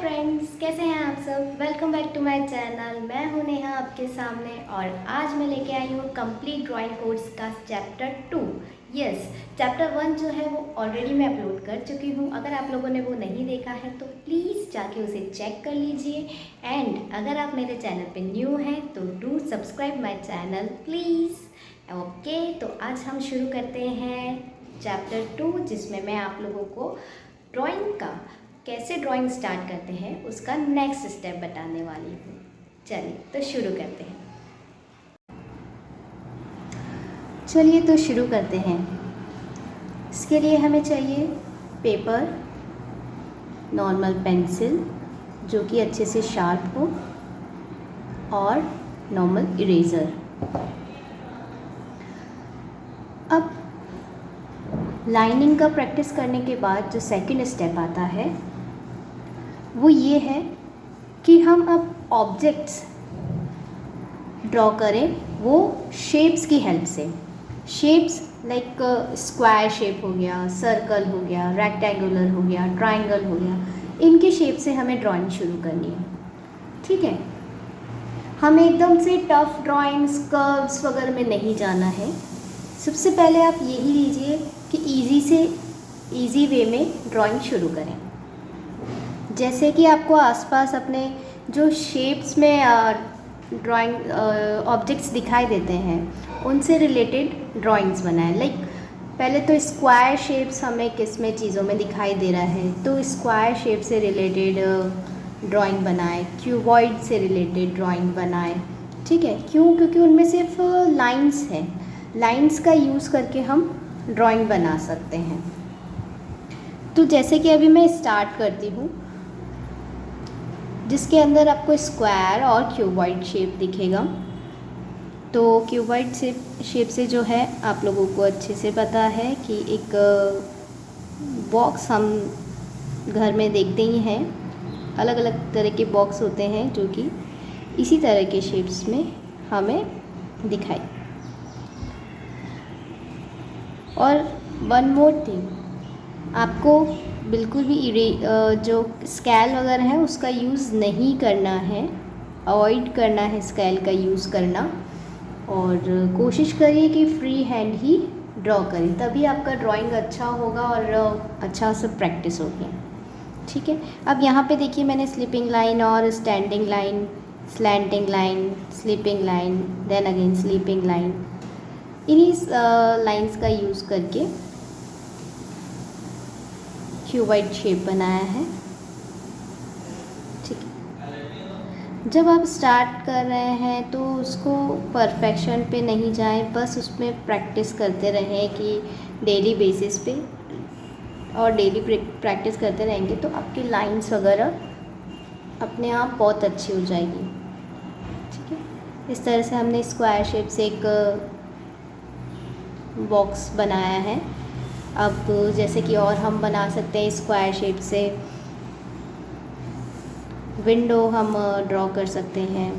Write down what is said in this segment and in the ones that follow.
Friends, कैसे हैं आप सब। Welcome back to my channel. मैं हूं नेहा आपके सामने और आज मैं लेके आई हूं कंप्लीट ड्राइंग कोर्स का चैप्टर 2। यस, चैप्टर 1 जो है वो ऑलरेडी मैं अपलोड कर चुकी हूं। अगर आप लोगों ने वो नहीं देखा है तो प्लीज़ जाके उसे चेक कर लीजिए। एंड अगर आप मेरे चैनल पे न्यू हैं तो do subscribe my channel please. Okay, तो आज हम शुरू करते हैं चैप्टर 2, जिसमें मैं आप लोगों को ड्राइंग का कैसे ड्राइंग स्टार्ट करते हैं उसका नेक्स्ट स्टेप बताने वाली हूँ। चलिए तो शुरू करते हैं। चलिए तो शुरू करते हैं। इसके लिए हमें चाहिए पेपर, नॉर्मल पेंसिल जो कि अच्छे से शार्प हो और नॉर्मल इरेज़र। अब लाइनिंग का प्रैक्टिस करने के बाद जो सेकंड स्टेप आता है वो ये है कि हम अब ऑब्जेक्ट्स ड्रॉ करें, वो शेप्स की हेल्प से। शेप्स लाइक स्क्वायर शेप हो गया, सर्कल हो गया, रेक्टेंगुलर हो गया, ट्रायंगल हो गया, इनके शेप से हमें ड्राइंग शुरू करनी है। ठीक है, हमें एकदम से टफ ड्राइंग्स, कर्व्स वगैरह में नहीं जाना है। सबसे पहले आप यही लीजिए कि इजी वे में ड्राइंग शुरू करें। जैसे कि आपको आसपास अपने जो शेप्स में ड्राइंग ऑब्जेक्ट्स दिखाई देते हैं उनसे रिलेटेड ड्राइंग्स बनाएं। लाइक पहले तो स्क्वायर शेप्स हमें किस में चीज़ों में दिखाई दे रहा है तो स्क्वायर शेप से रिलेटेड ड्राइंग बनाएं, क्यूबॉइड से रिलेटेड ड्राइंग बनाएं। ठीक है, क्यों? क्योंकि उनमें सिर्फ लाइंस हैं। लाइंस का यूज़ करके हम ड्राइंग बना सकते हैं। तो जैसे कि अभी मैं स्टार्ट करती हूँ, जिसके अंदर आपको स्क्वायर और क्यूबॉइड शेप दिखेगा। तो क्यूबॉइड शेप से जो है आप लोगों को अच्छे से पता है कि एक बॉक्स हम घर में देखते ही हैं। अलग अलग तरह के बॉक्स होते हैं जो कि इसी तरह के शेप्स में हमें दिखाई। और वन मोर थिंग, आपको बिल्कुल भी जो स्केल वगैरह है उसका यूज़ नहीं करना है, अवॉइड करना है स्केल का यूज़ करना। और कोशिश करिए कि फ्री हैंड ही ड्रॉ करें, तभी आपका ड्राइंग अच्छा होगा और अच्छा से प्रैक्टिस होगी। ठीक है, अब यहाँ पे देखिए मैंने स्लीपिंग लाइन और standing line, slanting line, sleeping line, then again sleeping line, इन्हीं लाइंस का यूज़ करके क्यूबॉइड शेप बनाया है। ठीक है, जब आप स्टार्ट कर रहे हैं तो उसको परफेक्शन पे नहीं जाएं, बस उसमें प्रैक्टिस करते रहें कि डेली बेसिस पे, और डेली प्रैक्टिस करते रहेंगे तो आपकी लाइंस वगैरह अपने आप बहुत अच्छी हो जाएगी। ठीक है, इस तरह से हमने स्क्वायर शेप से एक बॉक्स बनाया है। अब जैसे कि और हम बना सकते हैं स्क्वायर शेप से विंडो हम ड्रॉ कर सकते हैं।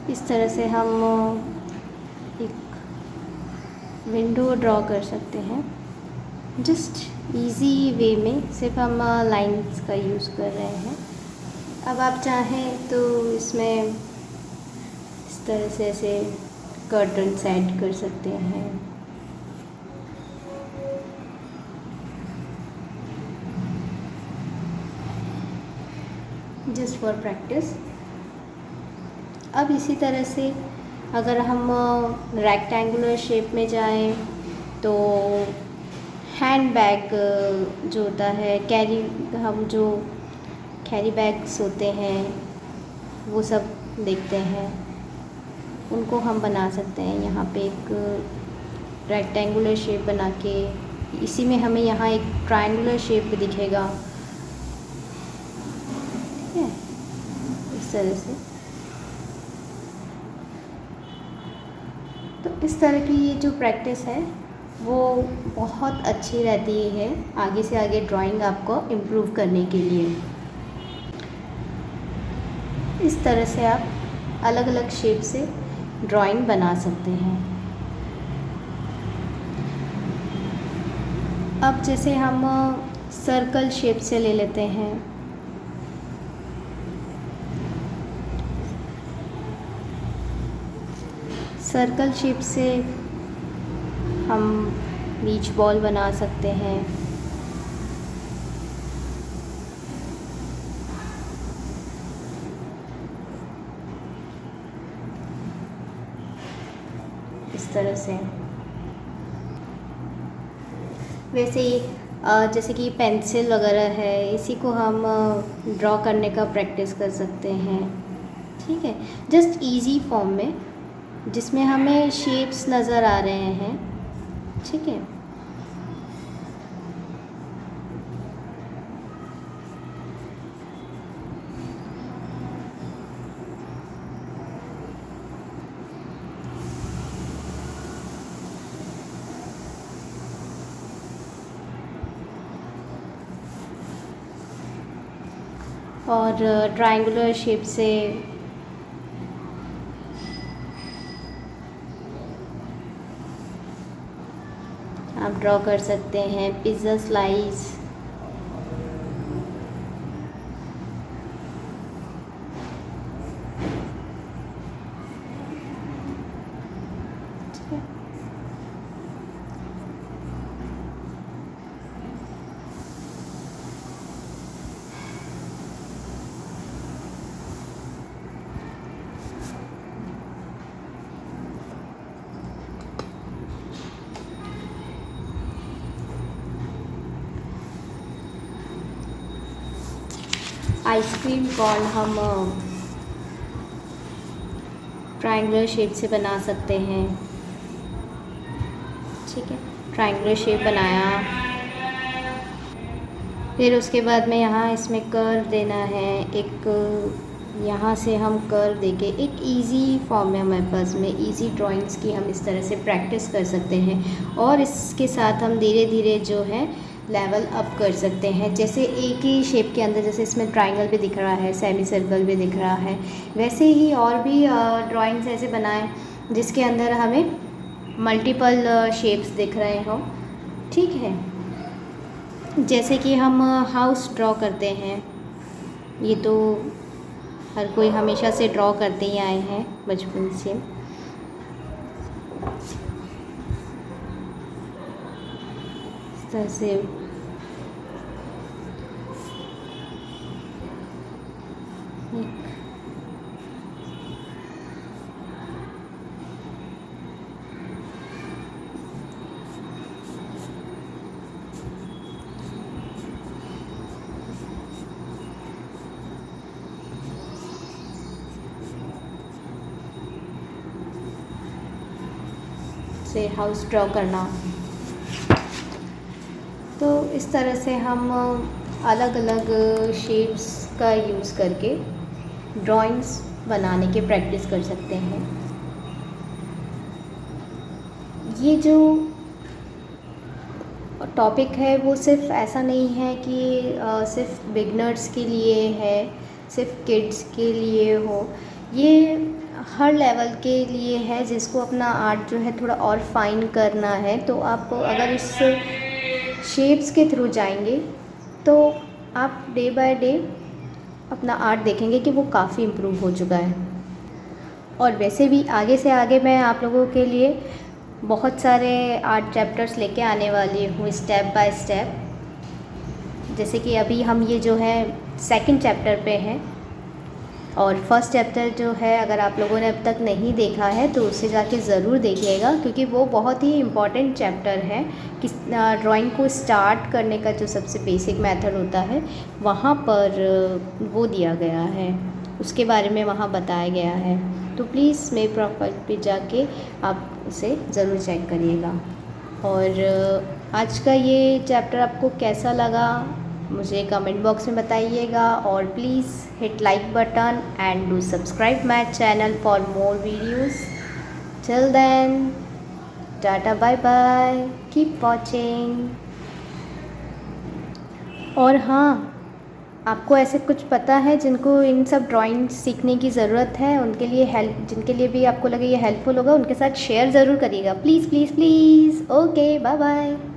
इस तरह से हम एक विंडो ड्रॉ कर सकते हैं, जस्ट इजी वे में। सिर्फ हम लाइंस का यूज़ कर रहे हैं। अब आप चाहें तो इसमें इस तरह से ऐसे कर्टन्स ऐड कर सकते हैं। Just for practice. अब इसी तरह से अगर हम रेक्टेंगुलर शेप में जाएं तो हैंड बैग जो होता है, हम जो कैरी बैग्स होते हैं वो सब देखते हैं, उनको हम बना सकते हैं। यहाँ पे एक रेक्टेंगुलर शेप बना के इसी में हमें यहाँ एक ट्रायंगुलर शेप भी दिखेगा। ठीक है, इस तरह से इस तरह की ये जो प्रैक्टिस है वो बहुत अच्छी रहती है आगे से आगे ड्राइंग आपको इम्प्रूव करने के लिए। इस तरह से आप अलग अलग शेप से ड्राइंग बना सकते हैं। अब जैसे हम सर्कल शेप से ले लेते हैं। सर्कल शेप से हम बीच बॉल बना सकते हैं। इस तरह से वैसे ही जैसे कि पेंसिल वगैरह है, इसी को हम ड्रॉ करने का प्रैक्टिस कर सकते हैं। ठीक है, जस्ट इजी फॉर्म में जिसमें हमें शेप्स नज़र आ रहे हैं। ठीक है, और ट्रायंगुलर शेप से आप ड्रॉ कर सकते हैं पिज़्ज़ा स्लाइस। आइसक्रीम कॉन हम ट्रायंगुलर शेप से बना सकते हैं। ठीक है, ट्रायंगुलर शेप बनाया, फिर उसके बाद में यहाँ इसमें कर्व देना है। एक यहाँ से हम कर्व देके एक इजी फॉर्म में हमारे पास में इजी ड्राइंग्स की हम इस तरह से प्रैक्टिस कर सकते हैं और इसके साथ हम धीरे धीरे जो है लेवल अप कर सकते हैं। जैसे एक ही शेप के अंदर, जैसे इसमें ट्रायंगल भी दिख रहा है, सेमी सर्कल भी दिख रहा है, वैसे ही और भी ड्राइंग्स ऐसे बनाएं जिसके अंदर हमें मल्टीपल शेप्स दिख रहे हों। ठीक है, जैसे कि हम हाउस ड्रॉ करते हैं, ये तो हर कोई हमेशा से ड्रॉ करते ही आए हैं बचपन से। इस तरह से से हाउस ड्रॉ करना। तो इस तरह से हम अलग अलग शेप्स का यूज़ करके ड्राइंग्स बनाने के प्रैक्टिस कर सकते हैं। ये जो टॉपिक है वो सिर्फ ऐसा नहीं है कि सिर्फ बिगनर्स के लिए है, सिर्फ किड्स के लिए हो। ये हर लेवल के लिए है जिसको अपना आर्ट जो है थोड़ा और फाइन करना है। तो आप अगर इस शेप्स के थ्रू जाएंगे तो आप डे बाय डे अपना आर्ट देखेंगे कि वो काफ़ी इम्प्रूव हो चुका है। और वैसे भी आगे से आगे मैं आप लोगों के लिए बहुत सारे आर्ट चैप्टर्स लेके आने वाली हूँ स्टेप बाय स्टेप। जैसे कि अभी हम ये जो है सेकंड चैप्टर पे हैं और फर्स्ट चैप्टर जो है अगर आप लोगों ने अब तक नहीं देखा है तो उसे जाके ज़रूर देखिएगा, क्योंकि वो बहुत ही इम्पॉर्टेंट चैप्टर है कि ड्राइंग को स्टार्ट करने का जो सबसे बेसिक मेथड होता है वहाँ पर वो दिया गया है, उसके बारे में वहाँ बताया गया है। तो प्लीज़ मेरे प्रोफाइल पे जाके आप उसे ज़रूर चेक करिएगा। और आज का ये चैप्टर आपको कैसा लगा मुझे कमेंट बॉक्स में बताइएगा, और please hit like button and do subscribe my channel for more videos. Till then tata bye bye, keep watching. और हाँ, आपको ऐसे कुछ पता है जिनको इन सब ड्राइंग सीखने की ज़रूरत है, उनके लिए हेल्प, जिनके लिए भी आपको लगे ये हेल्पफुल होगा, उनके साथ शेयर ज़रूर करिएगा, please please please. Okay, bye bye.